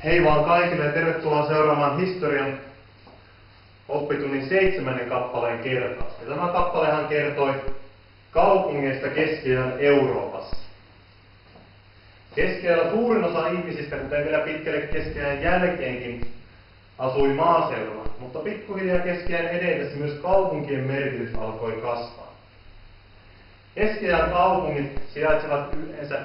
Hei vaan kaikille ja tervetuloa seuraamaan historian oppitunnin 7. kappaleen kertausta. Ja tämä kappalehan kertoi kaupungeista keskiajan Euroopassa. Keskiajalla suurin osa ihmisistä, kuten vielä pitkälle keskiajan jälkeenkin, asui maaseudulla, mutta pikkuhiljaa keskiajan edetessä myös kaupunkien merkitys alkoi kasvaa. Keskiajan kaupungit sijaitsevat yleensä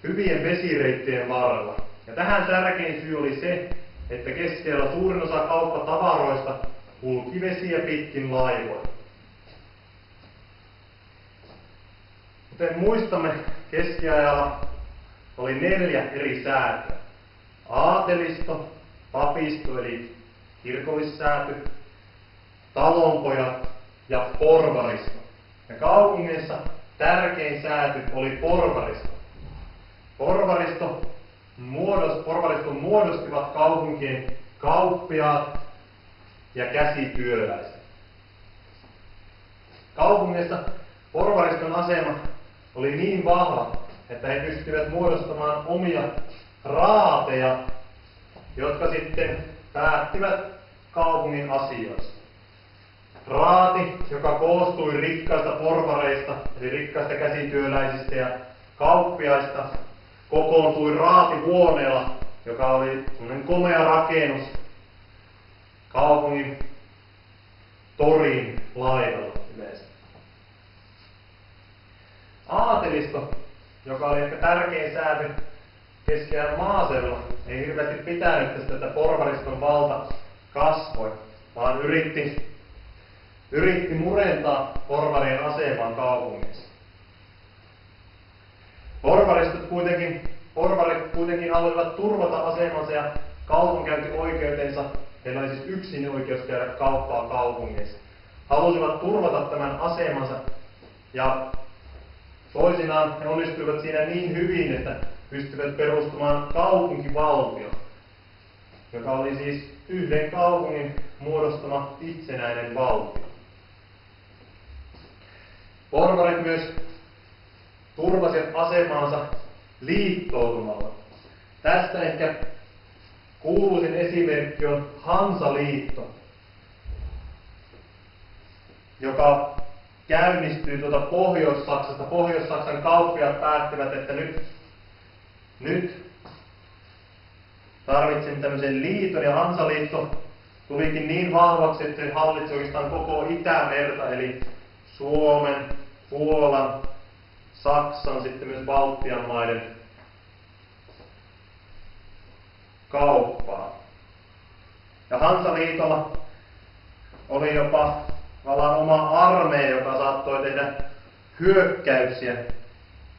hyvien vesireittien varrella. Ja tähän tärkein syy oli se, että keskiajalla suurin osa kauppatavaroista kulki vesiä pitkin laivoja. Kuten muistamme, keskiajalla oli 4 eri säätöä. Aatelisto, papisto eli kirkollissääty, talonpojat ja porvaristo. Ja kaupungeissa tärkein sääty oli porvaristo. Porvariston muodostivat kaupunkien kauppiaat ja käsityöläiset. Kaupungeissa porvariston asema oli niin vahva, että he pystyivät muodostamaan omia raateja, jotka sitten päättivät kaupungin asioista. Raati, joka koostui rikkaista porvareista, eli rikkaista käsityöläisistä ja kauppiaista, kokoontui raatihuoneella, joka oli sellainen komea rakennus kaupungin torin laidalla yleensä. Aatelisto, joka oli ehkä tärkein sääty keskiajan maaseudulla, ei hirveästi pitänyt tästä, että porvariston valta kasvoi, vaan yritti murentaa porvarien aseman kaupungissa. Porvarit kuitenkin halusivat turvata asemansa ja kaupankäyntioikeutensa. Heillä oli siis yksin oikeus käydä kauppaa kaupungissa. Halusivat turvata tämän asemansa ja toisinaan he onnistuivat siinä niin hyvin, että pystyivät perustamaan kaupunkivaltion, joka oli siis yhden kaupungin muodostama itsenäinen valtio. Porvarit myös turvasivat asemaansa liittoutumalla. Tästä ehkä kuuluisin esimerkki on Hansaliitto, joka käynnistyi Pohjois-Saksasta. Pohjois-Saksan kauppiaat päättivät, että nyt tarvitsemme tämmöisen liiton, ja Hansaliitto tulikin niin vahvaksi, että se hallitsi oikeastaan koko Itämerta, eli Suomen, Puolan, Saksan, sitten myös Baltian maiden kauppaa. Ja Hansaliitolla oli jopa oma armeija, joka saattoi tehdä hyökkäyksiä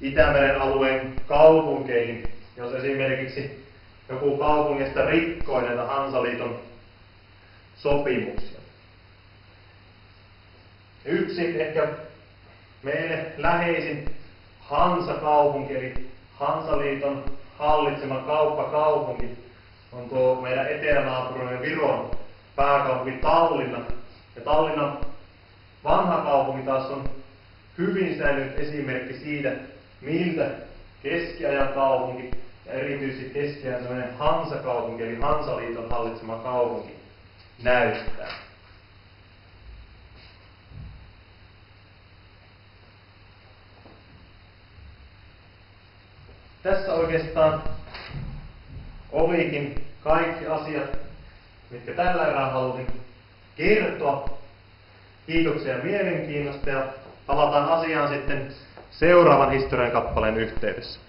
Itämeren alueen kaupunkeihin, jos esimerkiksi joku kaupungista rikkoi näitä Hansaliiton sopimuksia. Yksi ehkä meille läheisin Hansa-kaupunki, eli Hansaliiton hallitsema kauppakaupunki, on tuo meidän etelänaapurimme Viron pääkaupunki Tallinna. Ja Tallinnan vanha kaupunki taas on hyvin säilynyt esimerkki siitä, miltä keskiajan kaupunki ja erityisesti keskiajan sellainen Hansa-kaupunki, eli Hansaliiton hallitsema kaupunki, näyttää. Tässä oikeastaan olikin kaikki asiat, mitkä tällä erää halusin kertoa. Kiitoksia mielenkiinnosta ja palataan asiaan sitten seuraavan historian kappaleen yhteydessä.